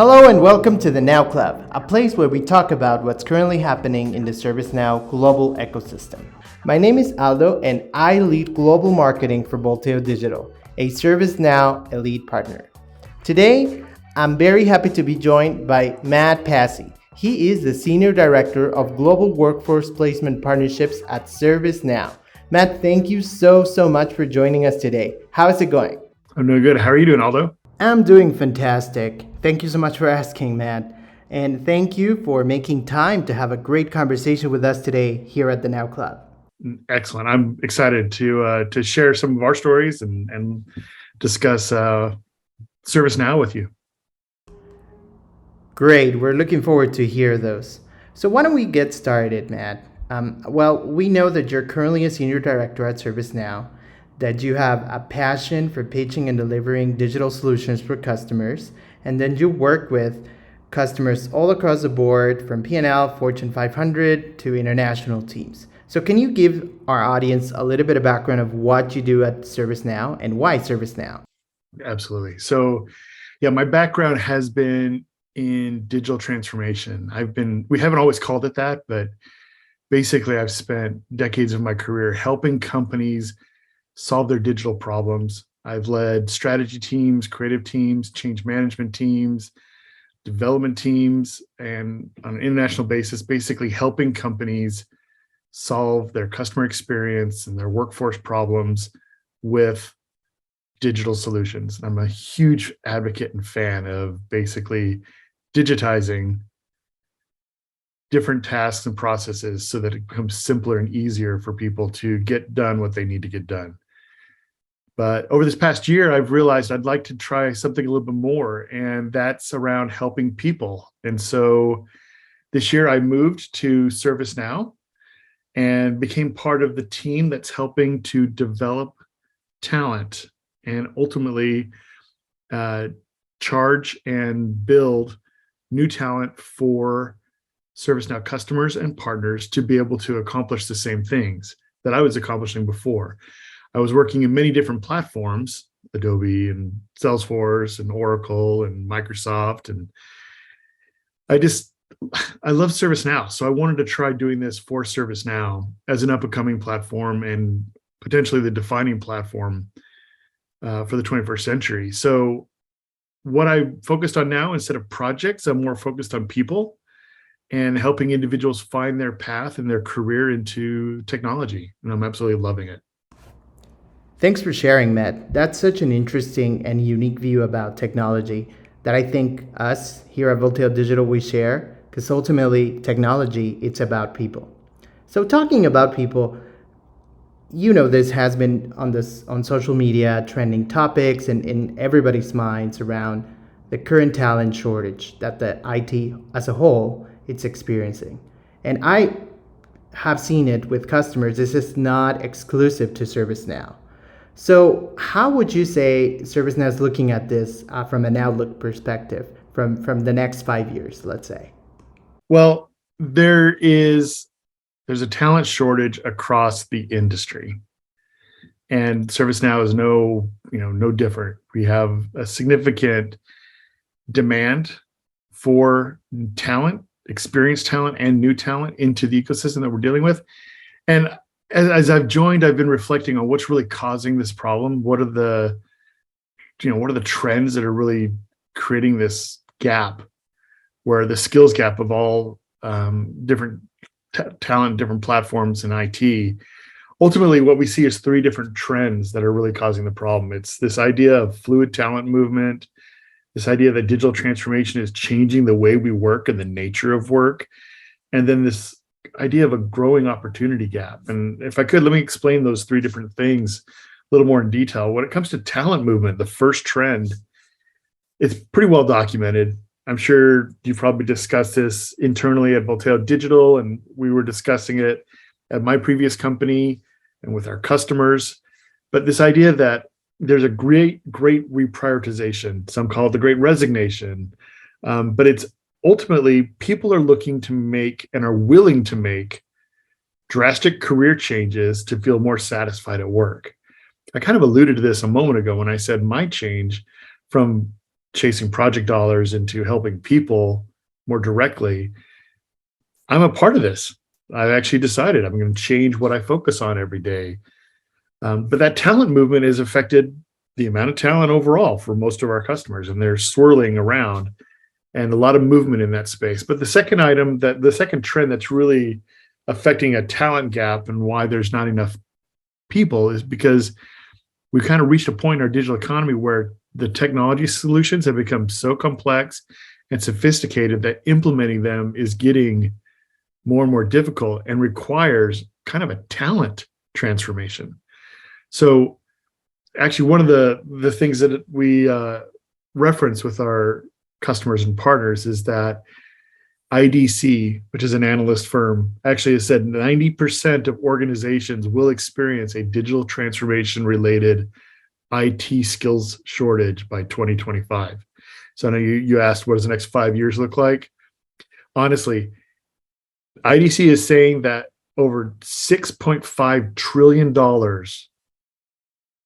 Hello and welcome to the Now Club, a place where we talk about what's currently happening in the ServiceNow global ecosystem. My name is Aldo and I lead global marketing for Volteo Digital, a ServiceNow elite partner. Today, I'm very happy to be joined by Matt Passey. He is the Senior Director of Global Workforce Placement Partnerships at ServiceNow. Matt, thank you so much for joining us today. How is it going? I'm doing good. How are you doing, Aldo? I'm doing fantastic. Thank you so much for asking, Matt. And thank you for making time to have a great conversation with us today here at the Now Club. Excellent. I'm excited to share some of our stories and discuss ServiceNow with you. Great. We're looking forward to hear those. So why don't we get started, Matt? We know that you're currently a senior director at ServiceNow, that you have a passion for pitching and delivering digital solutions for customers, and then you work with customers all across the board, from P&L, Fortune 500 to international teams. So can you give our audience a little bit of background of what you do at ServiceNow and why ServiceNow? Absolutely. So, yeah, my background has been in digital transformation. We haven't always called it that, but basically I've spent decades of my career helping companies solve their digital problems. I've led strategy teams, creative teams, change management teams, development teams, and on an international basis, basically helping companies solve their customer experience and their workforce problems with digital solutions. And I'm a huge advocate and fan of basically digitizing different tasks and processes so that it becomes simpler and easier for people to get done what they need to get done. But over this past year, I've realized I'd like to try something a little bit more, and that's around helping people. And so this year I moved to ServiceNow and became part of the team that's helping to develop talent and ultimately charge and build new talent for ServiceNow customers and partners to be able to accomplish the same things that I was accomplishing before. I was working in many different platforms, Adobe and Salesforce and Oracle and Microsoft. And I love ServiceNow. So I wanted to try doing this for ServiceNow as an up-and-coming platform and potentially the defining platform for the 21st century. So what I focused on now, instead of projects, I'm more focused on people and helping individuals find their path and their career into technology. And I'm absolutely loving it. Thanks for sharing, Matt. That's such an interesting and unique view about technology that I think us here at Volteo Digital we share, because ultimately technology, it's about people. So talking about people, this has been on social media trending topics and in everybody's minds around the current talent shortage that the IT as a whole it's experiencing. And I have seen it with customers. This is not exclusive to ServiceNow. So how would you say ServiceNow is looking at this from an outlook perspective from the next 5 years, let's say? Well, there's a talent shortage across the industry, and ServiceNow is no different. We have a significant demand for talent, experienced talent, and new talent into the ecosystem that we're dealing with. And as I've joined, I've been reflecting on what's really causing this problem. What are the trends that are really creating this gap, where the skills gap of all different talent, different platforms in IT. Ultimately, what we see is three different trends that are really causing the problem. It's this idea of fluid talent movement, this idea that digital transformation is changing the way we work and the nature of work, and then this idea of a growing opportunity gap. And if I could, let me explain those three different things a little more in detail. When it comes to talent movement, the first trend, it's pretty well documented. I'm sure you've probably discussed this internally at Volteo Digital, and we were discussing it at my previous company and with our customers. But this idea that there's a great reprioritization, some call it the great resignation, but it's ultimately people are looking to make and are willing to make drastic career changes to feel more satisfied at work. I kind of alluded to this a moment ago when I said my change from chasing project dollars into helping people more directly, I'm a part of this. I've actually decided I'm going to change what I focus on every day. But that talent movement has affected the amount of talent overall for most of our customers, and they're swirling around and a lot of movement in that space. But the second trend that's really affecting a talent gap and why there's not enough people is because we've kind of reached a point in our digital economy where the technology solutions have become so complex and sophisticated that implementing them is getting more and more difficult and requires kind of a talent transformation. So actually, one of the things that we reference with our customers and partners is that IDC, which is an analyst firm, actually has said 90% of organizations will experience a digital transformation related IT skills shortage by 2025. So I know you asked, what does the next 5 years look like? Honestly, IDC is saying that over $6.5 trillion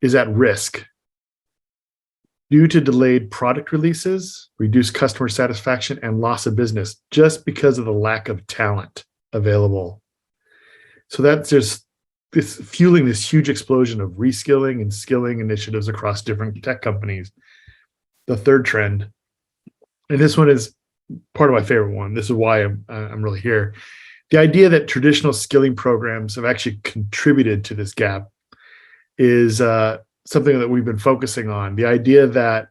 is at risk due to delayed product releases, reduced customer satisfaction, and loss of business just because of the lack of talent available. So that's just this fueling this huge explosion of reskilling and skilling initiatives across different tech companies. The third trend, and this one is part of my favorite one. This is why I'm really here. The idea that traditional skilling programs have actually contributed to this gap is something that we've been focusing on. The idea that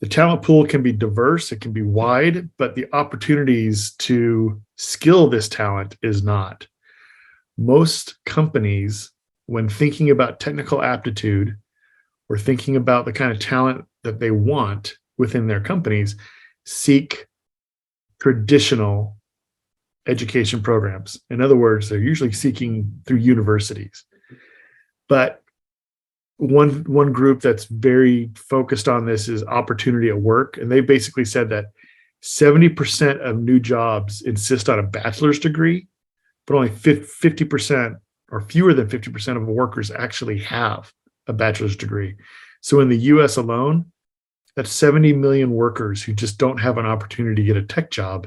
the talent pool can be diverse, it can be wide, but the opportunities to skill this talent is not. Most companies, when thinking about technical aptitude or thinking about the kind of talent that they want within their companies, seek traditional education programs. In other words, they're usually seeking through universities. But one group that's very focused on this is opportunity at work. And they basically said that 70% of new jobs insist on a bachelor's degree, but only 50% or fewer than 50% of workers actually have a bachelor's degree. So in the US alone, that's 70 million workers who just don't have an opportunity to get a tech job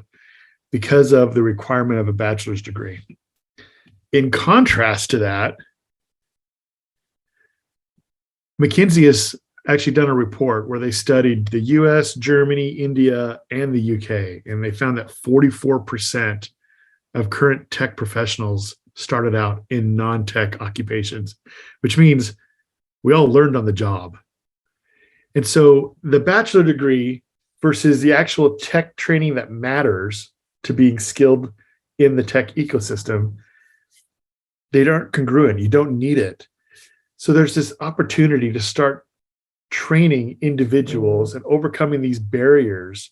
because of the requirement of a bachelor's degree. In contrast to that, McKinsey has actually done a report where they studied the US, Germany, India, and the UK, and they found that 44% of current tech professionals started out in non-tech occupations, which means we all learned on the job. And so the bachelor degree versus the actual tech training that matters to being skilled in the tech ecosystem, they aren't congruent. You don't need it. So there's this opportunity to start training individuals and overcoming these barriers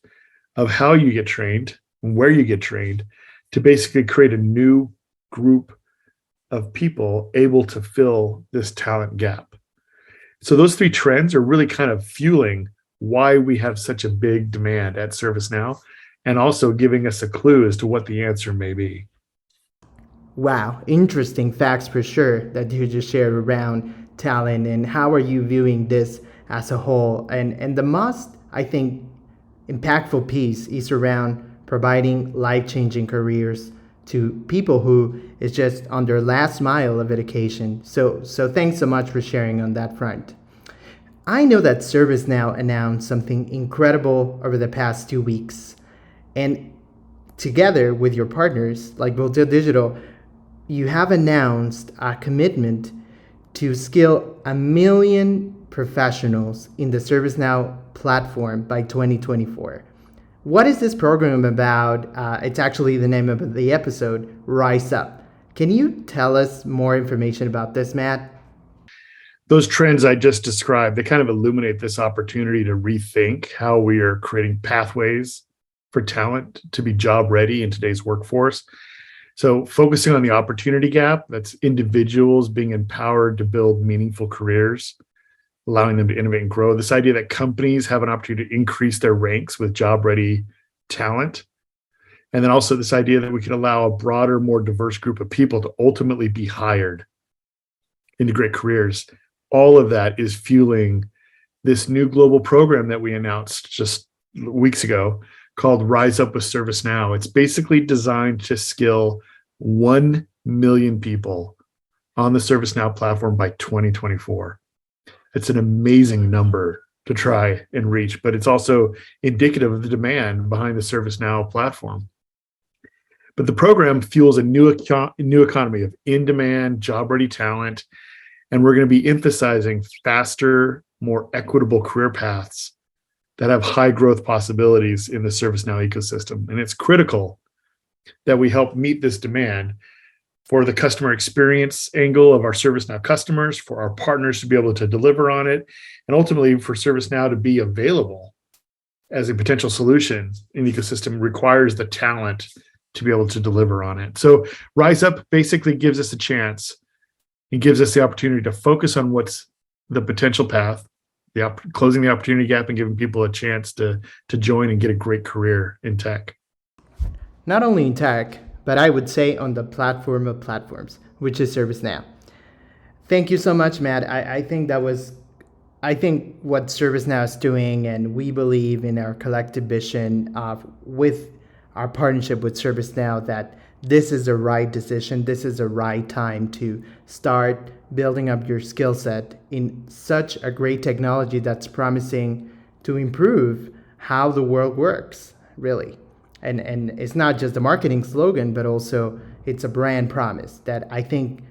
of how you get trained and where you get trained to basically create a new group of people able to fill this talent gap. So those three trends are really kind of fueling why we have such a big demand at ServiceNow, and also giving us a clue as to what the answer may be. Wow, interesting facts for sure that you just shared around talent and how are you viewing this as a whole. And the most, I think, impactful piece is around providing life-changing careers to people who is just on their last mile of education. So thanks so much for sharing on that front. I know that ServiceNow announced something incredible over the past 2 weeks. And together with your partners like Volteo Digital, you have announced a commitment to skill 1 million professionals in the ServiceNow platform by 2024. What is this program about? It's actually the name of the episode, Rise Up. Can you tell us more information about this, Matt? Those trends I just described, they kind of illuminate this opportunity to rethink how we are creating pathways for talent to be job ready in today's workforce. So focusing on the opportunity gap, that's individuals being empowered to build meaningful careers, allowing them to innovate and grow. This idea that companies have an opportunity to increase their ranks with job ready talent. And then also this idea that we can allow a broader, more diverse group of people to ultimately be hired into great careers. All of that is fueling this new global program that we announced just weeks ago called RiseUp with ServiceNow. It's basically designed to skill 1 million people on the ServiceNow platform by 2024. It's an amazing number to try and reach, but it's also indicative of the demand behind the ServiceNow platform. But the program fuels a new economy of in-demand, job-ready talent, and we're going to be emphasizing faster, more equitable career paths that have high growth possibilities in the ServiceNow ecosystem. And it's critical that we help meet this demand for the customer experience angle of our ServiceNow customers, for our partners to be able to deliver on it, and ultimately for ServiceNow to be available as a potential solution in the ecosystem requires the talent to be able to deliver on it. So RiseUp basically gives us a chance. It gives us the opportunity to focus on what's the potential path, closing the opportunity gap and giving people a chance to join and get a great career in tech. Not only in tech, but I would say on the platform of platforms, which is ServiceNow. Thank you so much, Matt. I think what ServiceNow is doing, and we believe in our collective vision with our partnership with ServiceNow, that this is the right decision. This is the right time to start building up your skill set in such a great technology that's promising to improve how the world works, really. And it's not just a marketing slogan, but also it's a brand promise that I think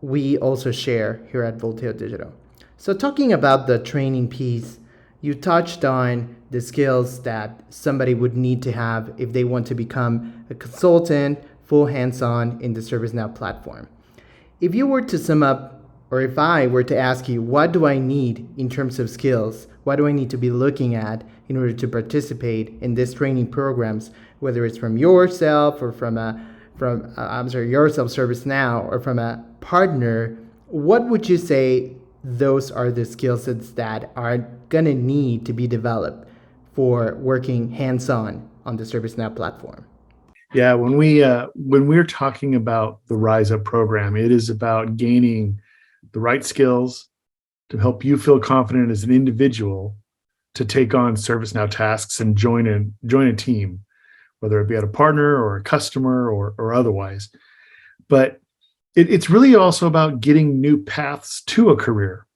we also share here at Volteo Digital. So talking about the training piece, you touched on the skills that somebody would need to have if they want to become a consultant, full hands-on in the ServiceNow platform. If you were to sum up, or if I were to ask you, what do I need in terms of skills? What do I need to be looking at in order to participate in these training programs, whether it's from yourself or from yourself ServiceNow or from a partner? What would you say those are the skill sets that are going to need to be developed for working hands-on on the ServiceNow platform? Yeah, when we're talking about the RiseUp program, it is about gaining the right skills to help you feel confident as an individual to take on ServiceNow tasks and join a team, whether it be at a partner or a customer or otherwise. But it's really also about getting new paths to a career,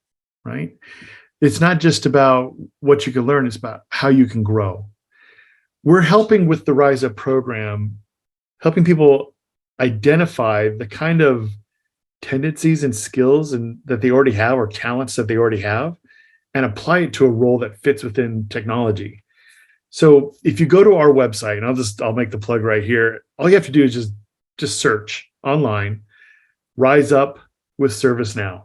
right? It's not just about what you can learn, it's about how you can grow. We're helping with the RiseUp program, helping people identify the kind of tendencies and skills that they already have, or talents that they already have, and apply it to a role that fits within technology. So if you go to our website, and I'll make the plug right here, all you have to do is just search online, RiseUp with ServiceNow.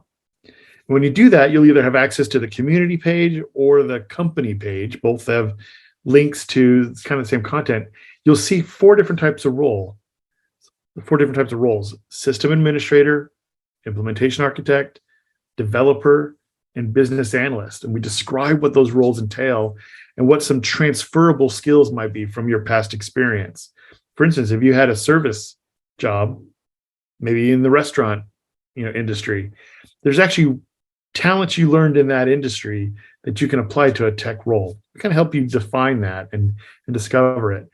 When you do that, you'll either have access to the community page or the company page. Both have links to kind of the same content. You'll see four different types of roles: system administrator, implementation architect, developer, and business analyst. And we describe what those roles entail and what some transferable skills might be from your past experience. For instance, if you had a service job, maybe in the restaurant industry, there's actually talents you learned in that industry that you can apply to a tech role. It can help you define that and discover it.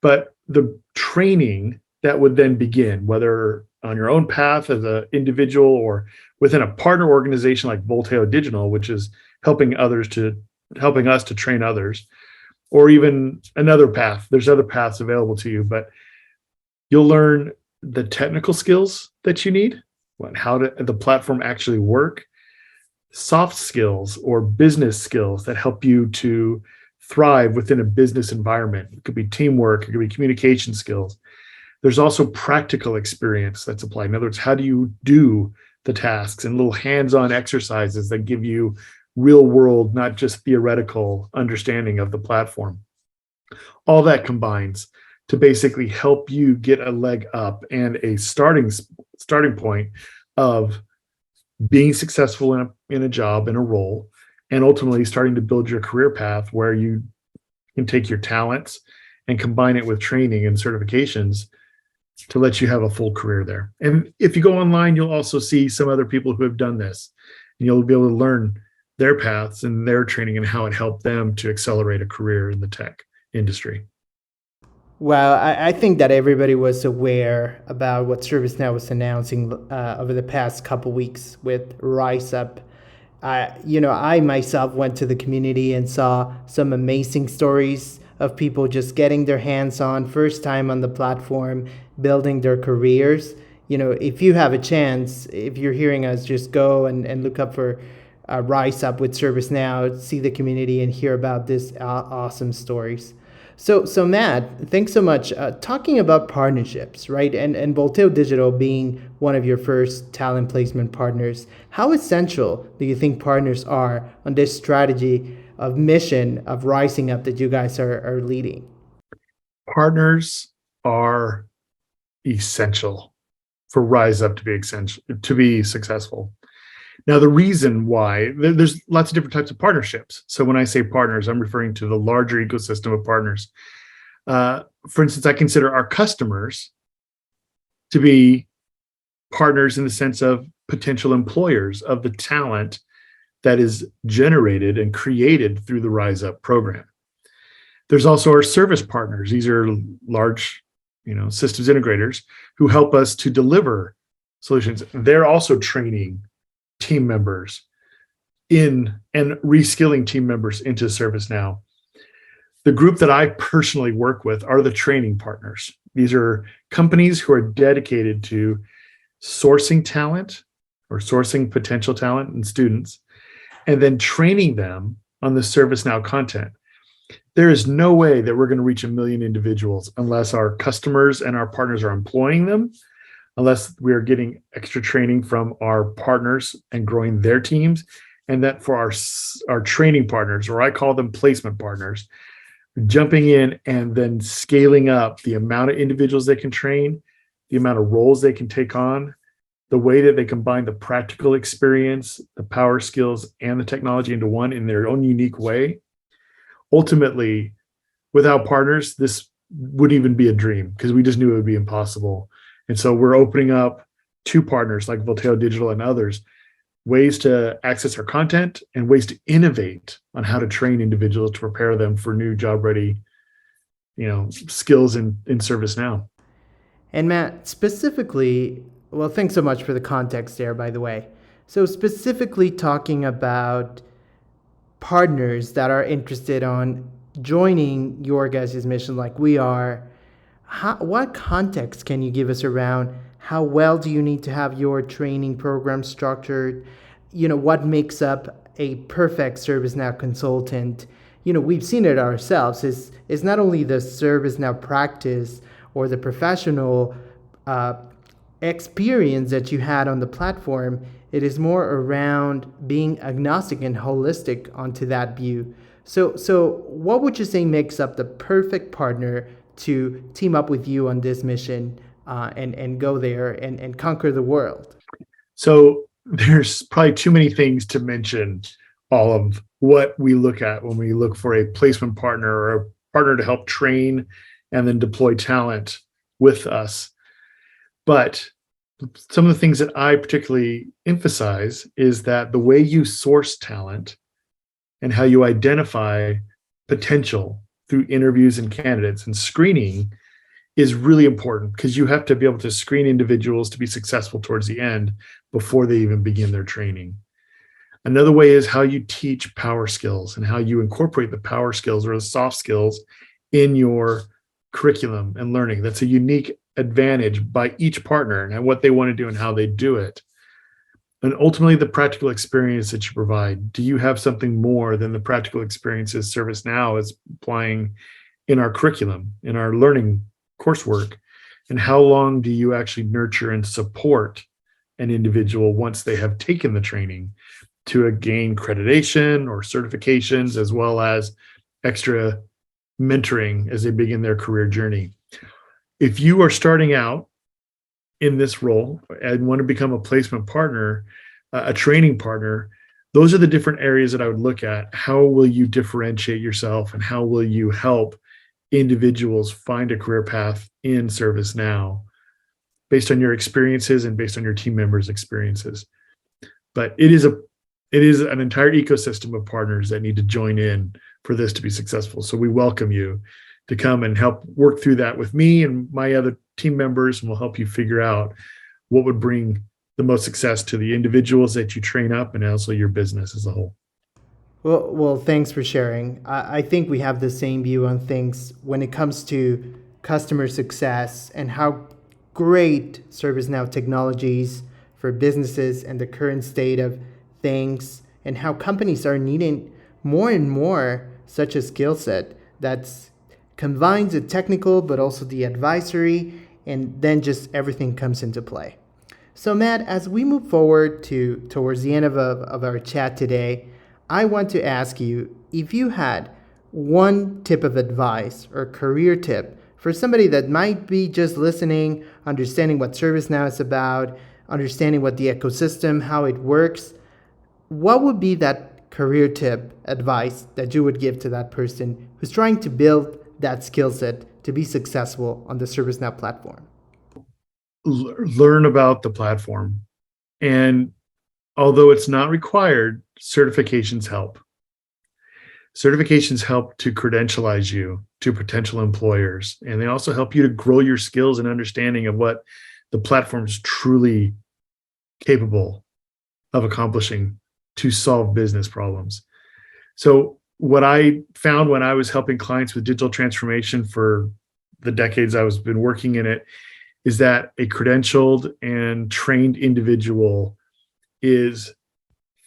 But the training that would then begin, whether on your own path as an individual or within a partner organization like Volteo Digital, which is helping us to train others, or even another path. There's other paths available to you, but you'll learn the technical skills that you need, how the platform actually work, soft skills or business skills that help you to thrive within a business environment. It could be teamwork, it could be communication skills. There's also practical experience that's applied. In other words, how do you do the tasks, and little hands-on exercises that give you real world, not just theoretical understanding of the platform. All that combines to basically help you get a leg up and a starting point of being successful in a job, in a role, and ultimately starting to build your career path where you can take your talents and combine it with training and certifications to let you have a full career there. And if you go online, you'll also see some other people who have done this, and you'll be able to learn their paths and their training and how it helped them to accelerate a career in the tech industry. Well, I think that everybody was aware about what ServiceNow was announcing over the past couple weeks with RiseUp. I myself went to the community and saw some amazing stories of people just getting their hands on first time on the platform, building their careers. If you have a chance, if you're hearing us, just go and look up for RiseUp with ServiceNow, see the community and hear about these awesome stories. So Matt, thanks so much. Talking about partnerships, right? And Volteo Digital being one of your first talent placement partners, how essential do you think partners are on this strategy of mission of rising up that you guys are leading? Partners are essential for RiseUp to be successful. Now, the reason why there's lots of different types of partnerships. So when I say partners, I'm referring to the larger ecosystem of partners. For instance, I consider our customers to be partners in the sense of potential employers of the talent that is generated and created through the RiseUp program. There's also our service partners. These are large, systems integrators who help us to deliver solutions. They're also training team members in and reskilling team members into ServiceNow. The group that I personally work with are the training partners. These are companies who are dedicated to sourcing talent or sourcing potential talent and students, and then training them on the ServiceNow content. There is no way that we're going to reach 1 million individuals unless our customers and our partners are employing them, unless we are getting extra training from our partners and growing their teams, and that for our training partners, or I call them placement partners, jumping in and then scaling up the amount of individuals they can train, the amount of roles they can take on, the way that they combine the practical experience, the power skills, and the technology into one in their own unique way. Ultimately, without partners, this wouldn't even be a dream because we just knew it would be impossible. And so we're opening up to partners like Volteo Digital and others, ways to access our content and ways to innovate on how to train individuals to prepare them for new job ready, skills in ServiceNow. And Matt, specifically, well, thanks so much for the context there, by the way. So specifically talking about partners that are interested on joining your guys' mission like we are, what context can you give us around how well do you need to have your training program structured? What makes up a perfect ServiceNow consultant? We've seen it ourselves. Is not only the ServiceNow practice or the professional experience that you had on the platform, it is more around being agnostic and holistic onto that view. So what would you say makes up the perfect partner to team up with you on this mission and go there and conquer the world? So there's probably too many things to mention all of what we look at when we look for a placement partner or a partner to help train and then deploy talent with us. But some of the things that I particularly emphasize is that the way you source talent and how you identify potential through interviews and candidates and screening is really important because you have to be able to screen individuals to be successful towards the end before they even begin their training. Another way is how you teach power skills and how you incorporate the power skills or the soft skills in your curriculum and learning. That's a unique advantage by each partner and what they want to do and how they do it. And ultimately, the practical experience that you provide. Do you have something more than the practical experiences ServiceNow is applying in our curriculum, in our learning coursework? And how long do you actually nurture and support an individual once they have taken the training to gain accreditation or certifications, as well as extra mentoring as they begin their career journey? If you are starting out in this role and want to become a placement partner, a training partner, those are the different areas that I would look at. How will you differentiate yourself and how will you help individuals find a career path in ServiceNow based on your experiences and based on your team members' experiences? But it is a it is an entire ecosystem of partners that need to join in for this to be successful. So we welcome you to come and help work through that with me and my other team members, and we'll help you figure out what would bring the most success to the individuals that you train up and also your business as a whole. Well, thanks for sharing. I think we have the same view on things when it comes to customer success and how great ServiceNow technologies for businesses and the current state of things, and how companies are needing more and more such a skill set that's combines the technical but also the advisory, and then just everything comes into play. So Matt, as we move forward towards the end of our chat today, I want to ask you if you had one tip of advice or career tip for somebody that might be just listening, understanding what ServiceNow is about, understanding what the ecosystem, how it works, what would be that career tip advice that you would give to that person who's trying to build that skill set to be successful on the ServiceNow platform? Learn about the platform. And although it's not required, certifications help. Certifications help to credentialize you to potential employers, and they also help you to grow your skills and understanding of what the platform is truly capable of accomplishing to solve business problems. So what I found when I was helping clients with digital transformation for the decades I was been working in it is that a credentialed and trained individual is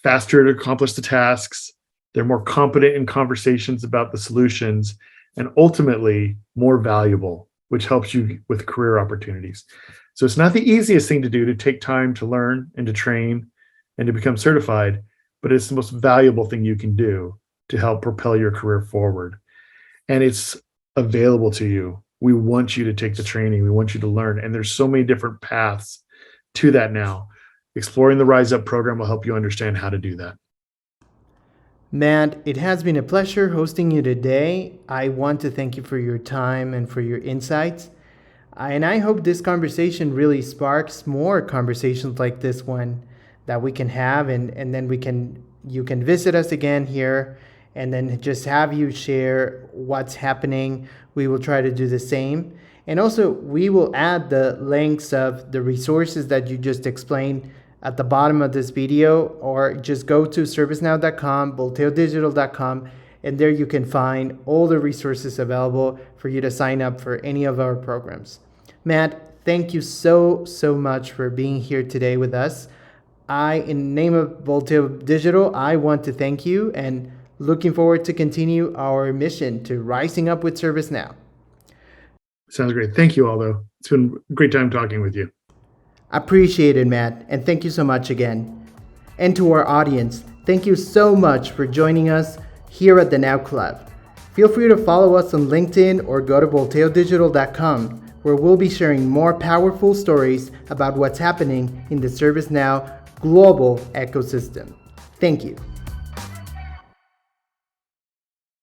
faster to accomplish the tasks. They're more competent in conversations about the solutions, and ultimately more valuable, which helps you with career opportunities. So it's not the easiest thing to do, to take time to learn and to train and to become certified, but it's the most valuable thing you can do to help propel your career forward. And it's available to you. We want you to take the training. We want you to learn. And there's so many different paths to that now. Exploring the RiseUp program will help you understand how to do that. Matt, it has been a pleasure hosting you today. I want to thank you for your time and for your insights. And I hope this conversation really sparks more conversations like this one that we can have, and then you can visit us again here and then just have you share what's happening. We will try to do the same. And also, we will add the links of the resources that you just explained at the bottom of this video, or just go to servicenow.com, volteodigital.com, and there you can find all the resources available for you to sign up for any of our programs. Matt, thank you so much for being here today with us. In the name of Volteo Digital, I want to thank you, and looking forward to continue our mission to rising up with ServiceNow. Sounds great. Thank you, Aldo. It's been a great time talking with you. Appreciate it, Matt, and thank you so much again. And to our audience, thank you so much for joining us here at the Now Club. Feel free to follow us on LinkedIn or go to volteodigital.com, where we'll be sharing more powerful stories about what's happening in the ServiceNow global ecosystem. Thank you.